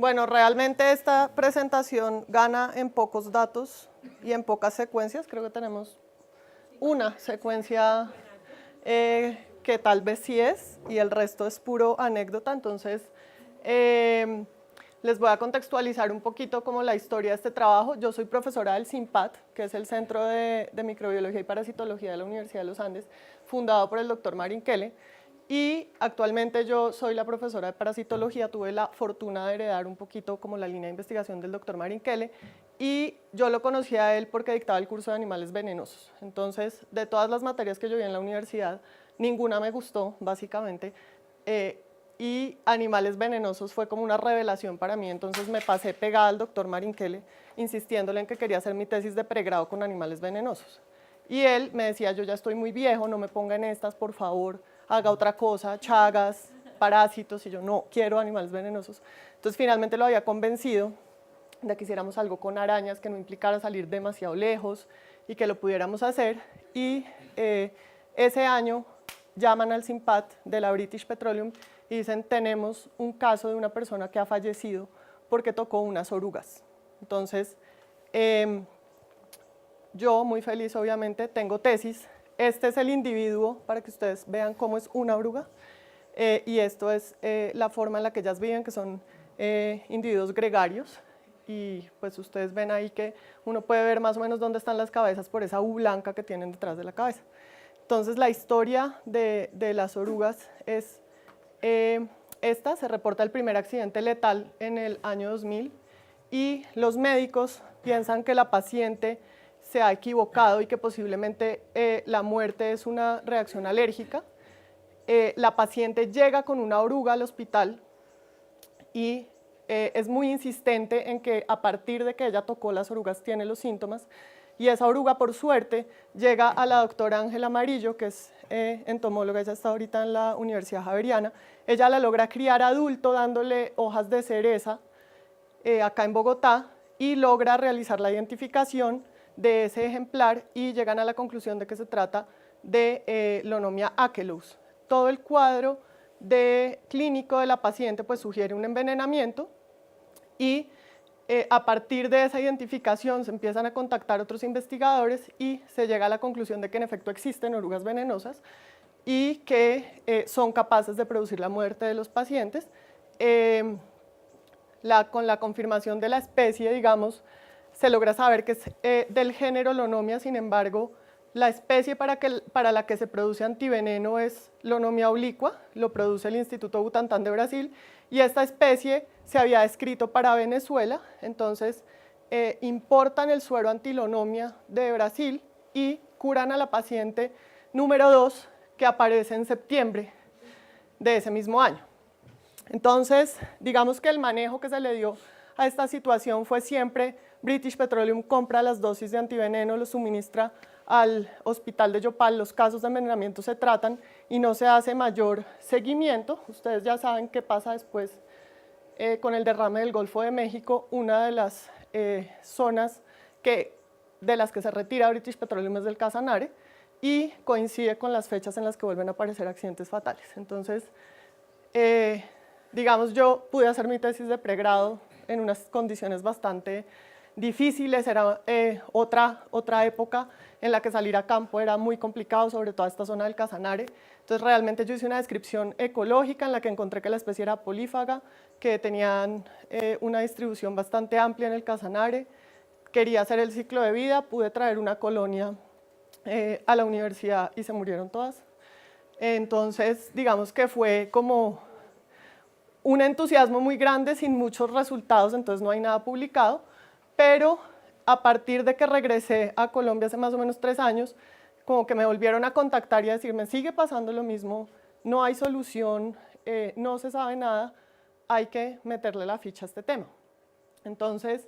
Bueno, realmente esta presentación gana en pocos datos y en pocas secuencias. Creo que tenemos una secuencia que tal vez sí es y el resto es puro anécdota. Entonces, les voy a contextualizar un poquito como la historia de este trabajo. Yo soy profesora del CIMPAT, que es el Centro de Microbiología y Parasitología de la Universidad de los Andes, fundado por el doctor Marin Kelle. Y actualmente yo soy la profesora de parasitología, tuve la fortuna de heredar un poquito como la línea de investigación del doctor Marin Kelle, y yo lo conocí a él porque dictaba el curso de animales venenosos. Entonces, de todas las materias que yo vi en la universidad, ninguna me gustó, básicamente, y animales venenosos fue como una revelación para mí. Entonces me pasé pegada al doctor Marin Kelle, insistiéndole en que quería hacer mi tesis de pregrado con animales venenosos. Y él me decía, yo ya estoy muy viejo, no me ponga en estas, por favor, haga otra cosa, chagas, parásitos, y yo no quiero animales venenosos. Entonces finalmente lo había convencido de que hiciéramos algo con arañas, que no implicara salir demasiado lejos y que lo pudiéramos hacer. Y ese año llaman al CIMPAT de la British Petroleum y dicen, tenemos un caso de una persona que ha fallecido porque tocó unas orugas. Entonces, yo, muy feliz obviamente, tengo tesis. Este es el individuo para que ustedes vean cómo es una oruga, y esto es la forma en la que ellas viven, que son individuos gregarios, y pues ustedes ven ahí que uno puede ver más o menos dónde están las cabezas por esa U blanca que tienen detrás de la cabeza. Entonces la historia de las orugas es esta. Se reporta el primer accidente letal en el año 2000 y los médicos piensan que la paciente se ha equivocado y que posiblemente la muerte es una reacción alérgica. La paciente llega con una oruga al hospital y es muy insistente en que a partir de que ella tocó las orugas tiene los síntomas, y esa oruga, por suerte, llega a la doctora Ángela Amarillo, que es entomóloga. Ella está ahorita en la Universidad Javeriana. Ella la logra criar adulto dándole hojas de cereza acá en Bogotá, y logra realizar la identificación de ese ejemplar y llegan a la conclusión de que se trata de Lonomia achelous. Todo el cuadro clínico de la paciente pues sugiere un envenenamiento, y a partir de esa identificación se empiezan a contactar otros investigadores y se llega a la conclusión de que en efecto existen orugas venenosas y que son capaces de producir la muerte de los pacientes. Con la confirmación de la especie, digamos, se logra saber que es del género Lonomia. Sin embargo, la especie para la que se produce antiveneno es Lonomia obliqua, lo produce el Instituto Butantan de Brasil, y esta especie se había descrito para Venezuela. Entonces importan el suero antilonomia de Brasil y curan a la paciente número 2, que aparece en septiembre de ese mismo año. Entonces, digamos que el manejo que se le dio a esta situación fue siempre: British Petroleum compra las dosis de antiveneno, lo suministra al hospital de Yopal, los casos de envenenamiento se tratan y no se hace mayor seguimiento. Ustedes ya saben qué pasa después con el derrame del Golfo de México. Una de las zonas de las que se retira British Petroleum es del Casanare, y coincide con las fechas en las que vuelven a aparecer accidentes fatales. Entonces, digamos, yo pude hacer mi tesis de pregrado en unas condiciones bastante difíciles. Era otra época en la que salir a campo era muy complicado, sobre todo esta zona del Casanare. Entonces realmente yo hice una descripción ecológica en la que encontré que la especie era polífaga, que tenían una distribución bastante amplia en el Casanare. Quería hacer el ciclo de vida, pude traer una colonia a la universidad y se murieron todas. Entonces digamos que fue como un entusiasmo muy grande sin muchos resultados, entonces no hay nada publicado. Pero a partir de que regresé a Colombia hace más o menos 3 años, como que me volvieron a contactar y a decirme, sigue pasando lo mismo, no hay solución, no se sabe nada, hay que meterle la ficha a este tema. Entonces,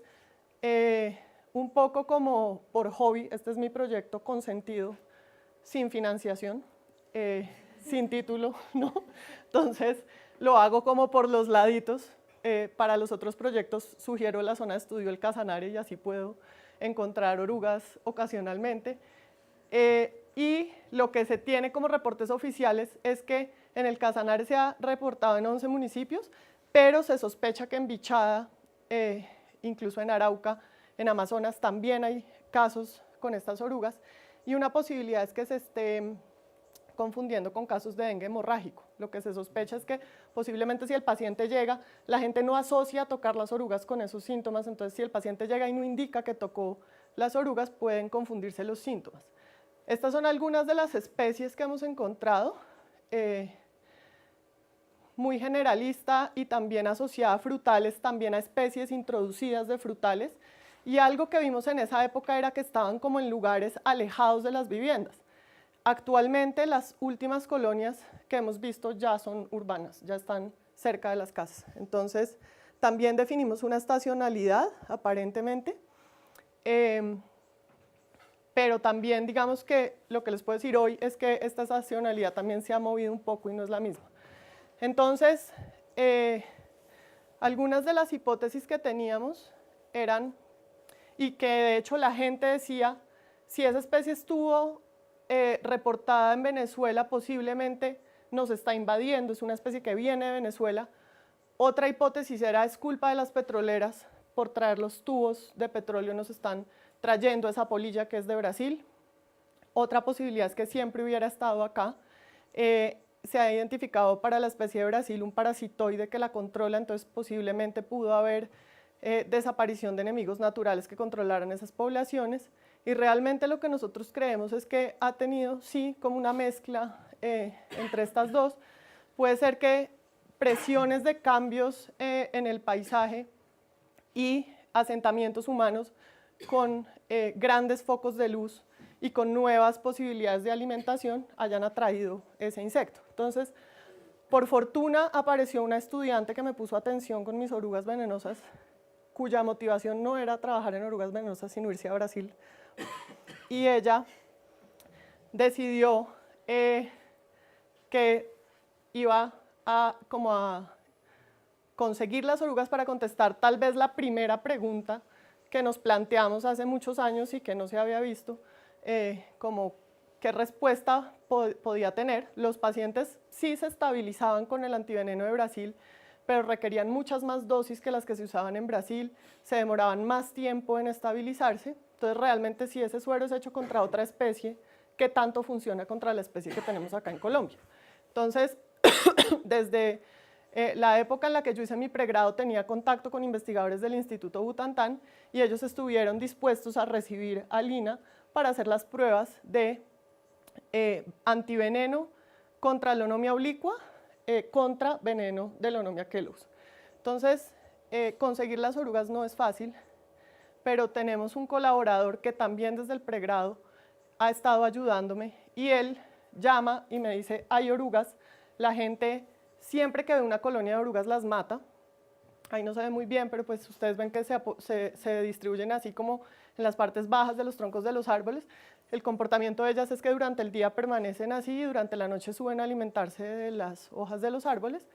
un poco como por hobby, este es mi proyecto consentido, sin financiación, sin título, ¿no? Entonces, lo hago como por los laditos. Para los otros proyectos sugiero la zona de estudio del Casanare y así puedo encontrar orugas ocasionalmente. Y lo que se tiene como reportes oficiales es que en el Casanare se ha reportado en 11 municipios, pero se sospecha que en Bichada, incluso en Arauca, en Amazonas, también hay casos con estas orugas, y una posibilidad es que se esté confundiendo con casos de dengue hemorrágico. Lo que se sospecha es que posiblemente si el paciente llega, la gente no asocia tocar las orugas con esos síntomas, entonces si el paciente llega y no indica que tocó las orugas, pueden confundirse los síntomas. Estas son algunas de las especies que hemos encontrado, muy generalista y también asociada a frutales, también a especies introducidas de frutales, y algo que vimos en esa época era que estaban como en lugares alejados de las viviendas. Actualmente las últimas colonias que hemos visto ya son urbanas, ya están cerca de las casas. Entonces, también definimos una estacionalidad, aparentemente, pero también digamos que lo que les puedo decir hoy es que esta estacionalidad también se ha movido un poco y no es la misma. Entonces, algunas de las hipótesis que teníamos eran, y que de hecho la gente decía, si esa especie estuvo reportada en Venezuela, posiblemente nos está invadiendo, es una especie que viene de Venezuela. Otra hipótesis era, es culpa de las petroleras por traer los tubos de petróleo, nos están trayendo esa polilla que es de Brasil. Otra posibilidad es que siempre hubiera estado acá. Se ha identificado para la especie de Brasil un parasitoide que la controla, entonces posiblemente pudo haber desaparición de enemigos naturales que controlaran esas poblaciones. Y realmente lo que nosotros creemos es que ha tenido, sí, como una mezcla entre estas dos. Puede ser que presiones de cambios en el paisaje y asentamientos humanos con grandes focos de luz y con nuevas posibilidades de alimentación hayan atraído ese insecto. Entonces, por fortuna apareció una estudiante que me puso atención con mis orugas venenosas, cuya motivación no era trabajar en orugas venenosas, sino irse a Brasil. Y ella decidió que iba a conseguir las orugas para contestar tal vez la primera pregunta que nos planteamos hace muchos años y que no se había visto, como qué respuesta podía tener. Los pacientes sí se estabilizaban con el antiveneno de Brasil, pero requerían muchas más dosis que las que se usaban en Brasil, se demoraban más tiempo en estabilizarse. Entonces, realmente, si ese suero es hecho contra otra especie, ¿qué tanto funciona contra la especie que tenemos acá en Colombia? Entonces, desde la época en la que yo hice mi pregrado, tenía contacto con investigadores del Instituto Butantan y ellos estuvieron dispuestos a recibir a Lina para hacer las pruebas de antiveneno contra la Lonomia oblicua, contra veneno de Lonomia Kellogg's. Entonces, conseguir las orugas no es fácil, pero tenemos un colaborador que también desde el pregrado ha estado ayudándome y él llama y me dice, hay orugas, la gente siempre que ve una colonia de orugas las mata, ahí no se ve muy bien, pero pues ustedes ven que se distribuyen así como en las partes bajas de los troncos de los árboles. El comportamiento de ellas es que durante el día permanecen así y durante la noche suben a alimentarse de las hojas de los árboles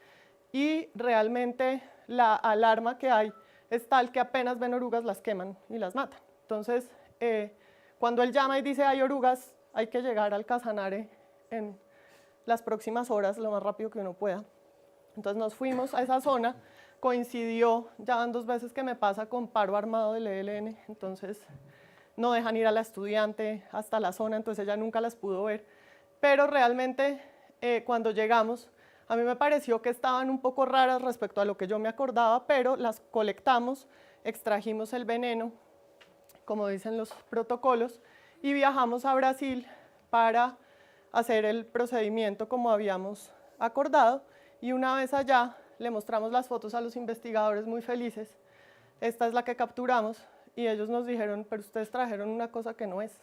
y realmente la alarma que hay es tal que apenas ven orugas las queman y las matan. Entonces, cuando él llama y dice hay orugas, hay que llegar al Casanare en las próximas horas, lo más rápido que uno pueda. Entonces nos fuimos a esa zona, coincidió, ya van 2 veces que me pasa con paro armado del ELN, entonces no dejan ir a la estudiante hasta la zona, entonces ella nunca las pudo ver, pero realmente cuando llegamos, a mí me pareció que estaban un poco raras respecto a lo que yo me acordaba, pero las colectamos, extrajimos el veneno, como dicen los protocolos, y viajamos a Brasil para hacer el procedimiento como habíamos acordado, y una vez allá le mostramos las fotos a los investigadores muy felices. Esta es la que capturamos y ellos nos dijeron, pero ustedes trajeron una cosa que no es.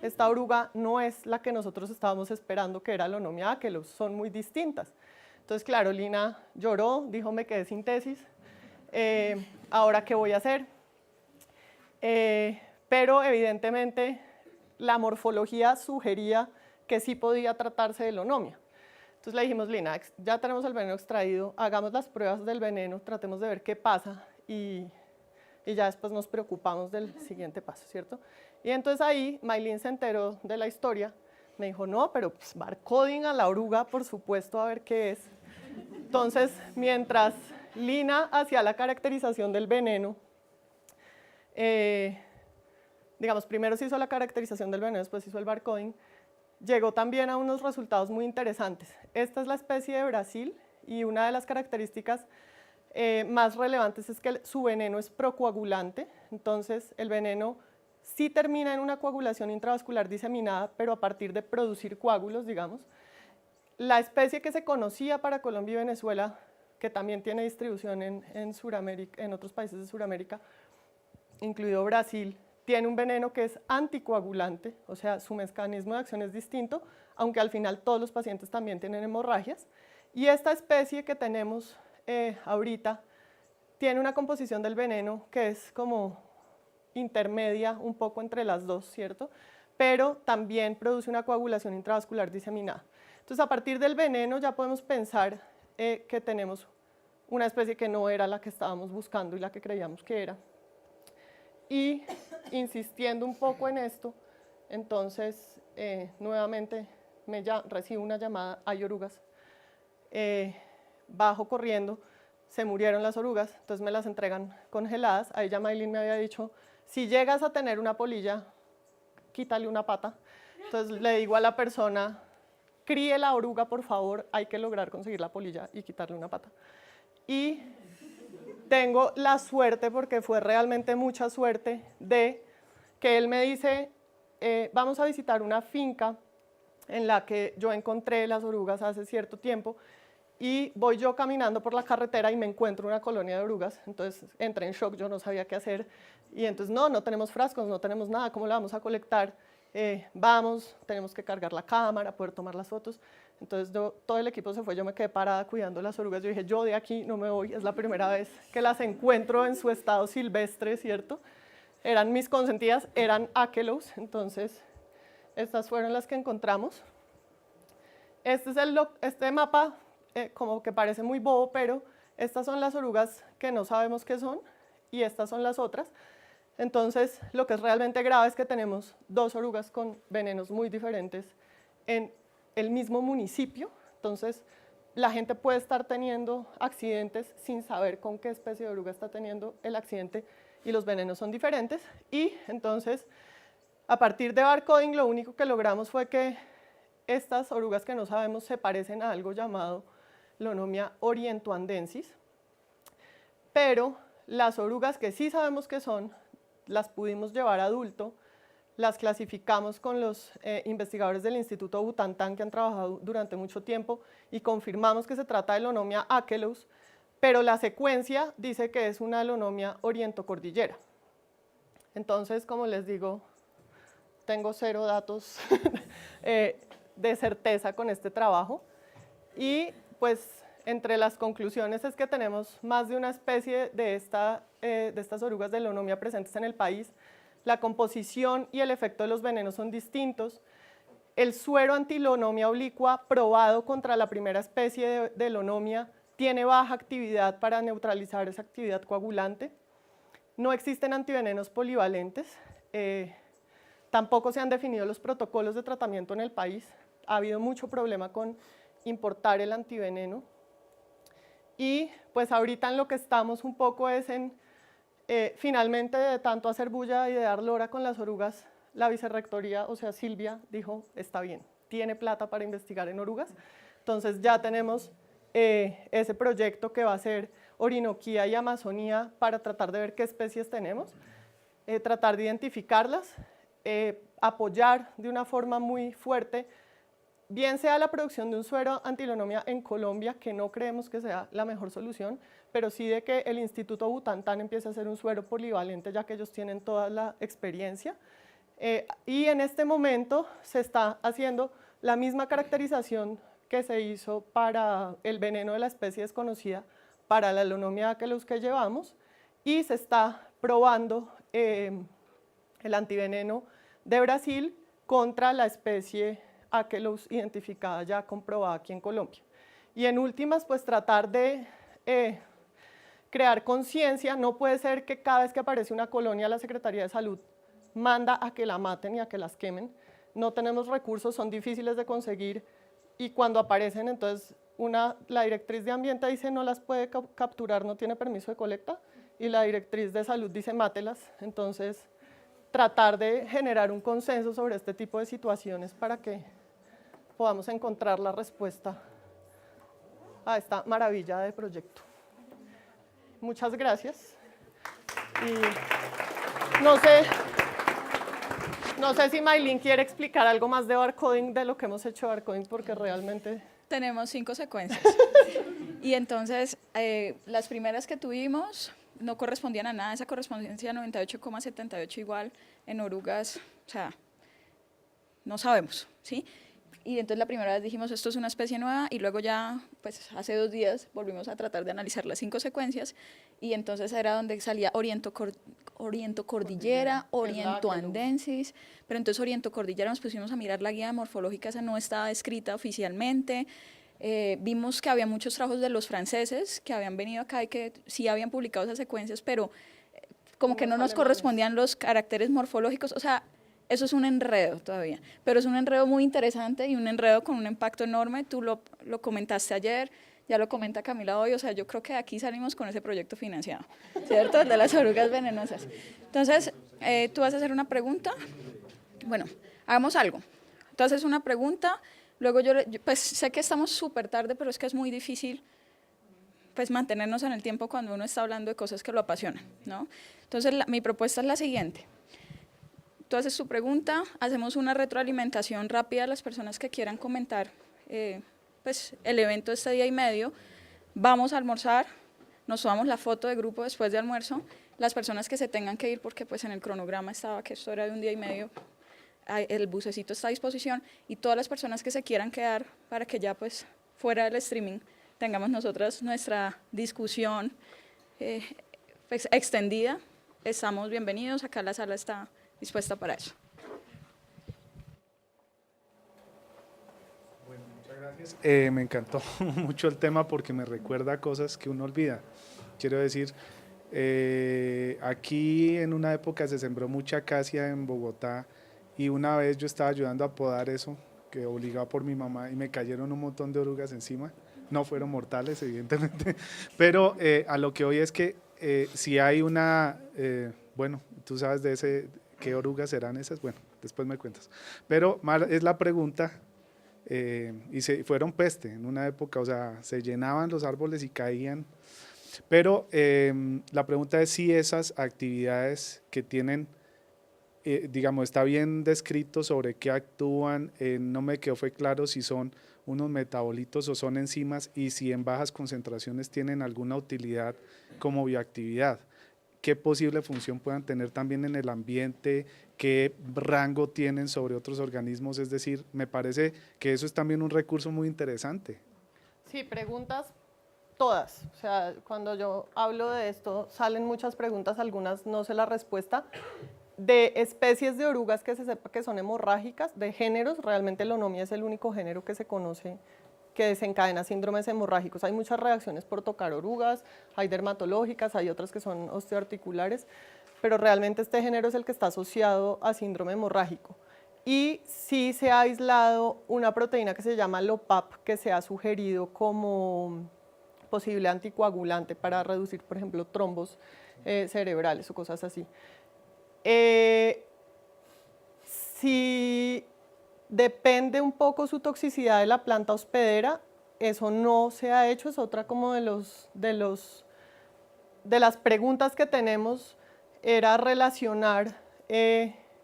Esta oruga no es la que nosotros estábamos esperando, que era la Lonomia achelops, son muy distintas. Entonces, claro, Lina lloró, dijo, me quedé sin tesis, ¿ahora qué voy a hacer? Pero evidentemente la morfología sugería que sí podía tratarse de Lonomia. Entonces le dijimos, Lina, ya tenemos el veneno extraído, hagamos las pruebas del veneno, tratemos de ver qué pasa y ya después nos preocupamos del siguiente paso, ¿cierto? Y entonces ahí Maylin se enteró de la historia, me dijo, no, pero pues barcoding a la oruga, por supuesto, a ver qué es. Entonces, mientras Lina hacía la caracterización del veneno. Digamos, primero se hizo la caracterización del veneno, después se hizo el barcoding. Llegó también a unos resultados muy interesantes. Esta es la especie de Brasil y una de las características más relevantes es que su veneno es procoagulante, entonces el veneno sí termina en una coagulación intravascular diseminada, pero a partir de producir coágulos, digamos. La especie que se conocía para Colombia y Venezuela, que también tiene distribución en Sudamérica, en otros países de Sudamérica, incluido Brasil, tiene un veneno que es anticoagulante, o sea, su mecanismo de acción es distinto, aunque al final todos los pacientes también tienen hemorragias. Y esta especie que tenemos ahorita tiene una composición del veneno que es como intermedia un poco entre las dos, ¿cierto? Pero también produce una coagulación intravascular diseminada. Entonces, a partir del veneno ya podemos pensar que tenemos una especie que no era la que estábamos buscando y la que creíamos que era. Y insistiendo un poco en esto, entonces nuevamente recibo una llamada, hay orugas, bajo corriendo, se murieron las orugas, entonces me las entregan congeladas. Ahí ya Maylin me había dicho, si llegas a tener una polilla, quítale una pata. Entonces le digo a la persona, críe la oruga por favor, hay que lograr conseguir la polilla y quitarle una pata. Y tengo la suerte, porque fue realmente mucha suerte, de que él me dice, vamos a visitar una finca en la que yo encontré las orugas hace cierto tiempo, y voy yo caminando por la carretera y me encuentro una colonia de orugas, entonces entré en shock, yo no sabía qué hacer, y entonces no tenemos frascos, no tenemos nada, ¿cómo la vamos a colectar? Vamos, tenemos que cargar la cámara, poder tomar las fotos. Entonces todo el equipo se fue, yo me quedé parada cuidando las orugas, yo dije, yo de aquí no me voy, es la primera vez que las encuentro en su estado silvestre, ¿cierto? Eran mis consentidas, eran Achelous, entonces estas fueron las que encontramos. Este mapa como que parece muy bobo, pero estas son las orugas que no sabemos qué son y estas son las otras. Entonces, lo que es realmente grave es que tenemos dos orugas con venenos muy diferentes en el mismo municipio. Entonces, la gente puede estar teniendo accidentes sin saber con qué especie de oruga está teniendo el accidente y los venenos son diferentes. Y entonces, a partir de barcoding, lo único que logramos fue que estas orugas que no sabemos se parecen a algo llamado Lonomia orientoandensis, pero las orugas que sí sabemos que son, las pudimos llevar a adulto, las clasificamos con los investigadores del Instituto Butantan que han trabajado durante mucho tiempo y confirmamos que se trata de Lonomia Achelous, pero la secuencia dice que es una Lonomia orientocordillera. Entonces, como les digo, tengo cero datos de certeza con este trabajo y pues entre las conclusiones es que tenemos más de una especie de estas orugas de Lonomia presentes en el país. La composición y el efecto de los venenos son distintos. El suero antilonomia oblicua probado contra la primera especie de Lonomia tiene baja actividad para neutralizar esa actividad coagulante. No existen antivenenos polivalentes. Tampoco se han definido los protocolos de tratamiento en el país. Ha habido mucho problema con importar el antiveneno. Y pues ahorita en lo que estamos un poco es en, finalmente de tanto hacer bulla y de dar lora con las orugas, la vicerrectoría, o sea Silvia, dijo, está bien, tiene plata para investigar en orugas. Entonces ya tenemos ese proyecto que va a ser Orinoquía y Amazonía para tratar de ver qué especies tenemos, tratar de identificarlas, apoyar de una forma muy fuerte bien sea la producción de un suero antilonomia en Colombia, que no creemos que sea la mejor solución, pero sí de que el Instituto Butantan empiece a hacer un suero polivalente, ya que ellos tienen toda la experiencia. Y en este momento se está haciendo la misma caracterización que se hizo para el veneno de la especie desconocida, para la Lonomia achelous que llevamos, y se está probando el antiveneno de Brasil contra la especie Achelous identificada ya comprobada aquí en Colombia. Y en últimas, pues tratar de crear conciencia. No puede ser que cada vez que aparece una colonia la Secretaría de Salud manda a que la maten y a que las quemen. No tenemos recursos, son difíciles de conseguir y cuando aparecen entonces la directriz de ambiente dice no las puede capturar, no tiene permiso de colecta, y la directriz de salud dice mátelas. Entonces, tratar de generar un consenso sobre este tipo de situaciones para que podamos encontrar la respuesta a esta maravilla de proyecto. Muchas gracias. Y no sé si Maylin quiere explicar algo más de barcoding, de lo que hemos hecho de barcoding, porque realmente... Tenemos 5 secuencias. Y entonces, las primeras que tuvimos no correspondían a nada. Esa correspondencia 98,78 igual en orugas, o sea, no sabemos, ¿sí? Y entonces la primera vez dijimos, esto es una especie nueva, y luego ya, pues hace 2 días volvimos a tratar de analizar las 5 secuencias, y entonces era donde salía orientocordillera, orientoandensis, pero entonces orientocordillera nos pusimos a mirar la guía morfológica, esa no estaba escrita oficialmente. Vimos que había muchos trabajos de los franceses que habían venido acá y que sí habían publicado esas secuencias, pero como que no nos correspondían los caracteres morfológicos, o sea, eso es un enredo todavía, pero es un enredo muy interesante y un enredo con un impacto enorme. Tú lo comentaste ayer, ya lo comenta Camila hoy, o sea, yo creo que aquí salimos con ese proyecto financiado, ¿cierto? El de las orugas venenosas. Entonces, tú vas a hacer una pregunta. Bueno, hagamos algo. Tú haces una pregunta, luego yo pues sé que estamos súper tarde, pero es que es muy difícil pues mantenernos en el tiempo cuando uno está hablando de cosas que lo apasionan, ¿no? Entonces, mi propuesta es la siguiente. Tú haces tu pregunta, hacemos una retroalimentación rápida a las personas que quieran comentar pues, el evento este día y medio, vamos a almorzar, nos tomamos la foto de grupo después de almuerzo, las personas que se tengan que ir, porque pues en el cronograma estaba que esto era de un día y medio, el bucecito está a disposición, y todas las personas que se quieran quedar para que ya pues fuera del streaming tengamos nosotras nuestra discusión pues, extendida, estamos bienvenidos, acá la sala está dispuesta para eso. Bueno, muchas gracias. Me encantó mucho el tema porque me recuerda a cosas que uno olvida. Quiero decir, aquí en una época se sembró mucha acacia en Bogotá y una vez yo estaba ayudando a podar eso, que obligado por mi mamá, y me cayeron un montón de orugas encima. No fueron mortales, evidentemente, pero a lo que hoy es que si hay una, bueno, tú sabes de ese... ¿Qué orugas serán esas? Bueno, después me cuentas. Pero es la pregunta, y fueron peste en una época, o sea, se llenaban los árboles y caían. Pero la pregunta es si esas actividades que tienen, digamos, está bien descrito sobre qué actúan, no me quedó fue claro si son unos metabolitos o son enzimas y si en bajas concentraciones tienen alguna utilidad como bioactividad. Qué posible función puedan tener también en el ambiente, qué rango tienen sobre otros organismos, es decir, me parece que eso es también un recurso muy interesante. Sí, preguntas todas, o sea, cuando yo hablo de esto salen muchas preguntas, algunas no sé la respuesta, de especies de orugas que se sepa que son hemorrágicas, de géneros, realmente el Onomia es el único género que se conoce que desencadena síndromes hemorrágicos. Hay muchas reacciones por tocar orugas, hay dermatológicas, hay otras que son osteoarticulares, pero realmente este género es el que está asociado a síndrome hemorrágico. Y sí se ha aislado una proteína que se llama LOPAP, que se ha sugerido como posible anticoagulante para reducir, por ejemplo, trombos cerebrales o cosas así. Si depende un poco su toxicidad de la planta hospedera, eso no se ha hecho, es otra como de las preguntas que tenemos, era relacionar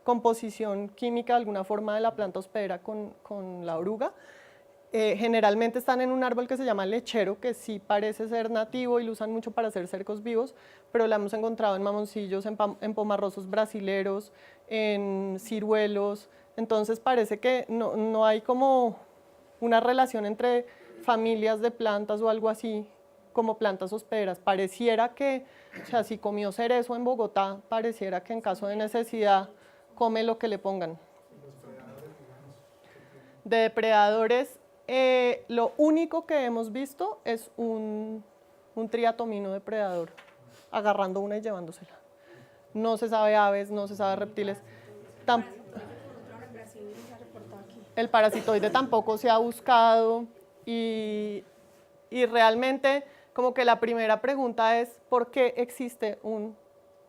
composición química de alguna forma de la planta hospedera con la oruga. Generalmente están en un árbol que se llama lechero, que sí parece ser nativo y lo usan mucho para hacer cercos vivos, pero la hemos encontrado en mamoncillos, en pomarrosos brasileros, en ciruelos. Entonces parece que no hay como una relación entre familias de plantas o algo así como plantas hospederas. Pareciera que, o sea, si comió cerezo en Bogotá, pareciera que en caso de necesidad come lo que le pongan. De depredadores, lo único que hemos visto es un triatomino depredador, agarrando una y llevándosela. No se sabe aves, no se sabe reptiles. El parasitoide tampoco se ha buscado y Y realmente como que la primera pregunta es ¿por qué existe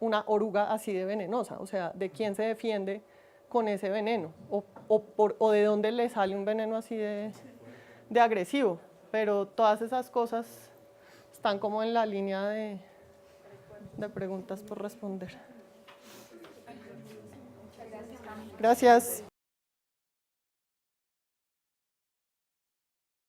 una oruga así de venenosa? O sea, ¿de quién se defiende con ese veneno? ¿O de dónde le sale un veneno así de agresivo? Pero todas esas cosas están como en la línea de preguntas por responder. Gracias.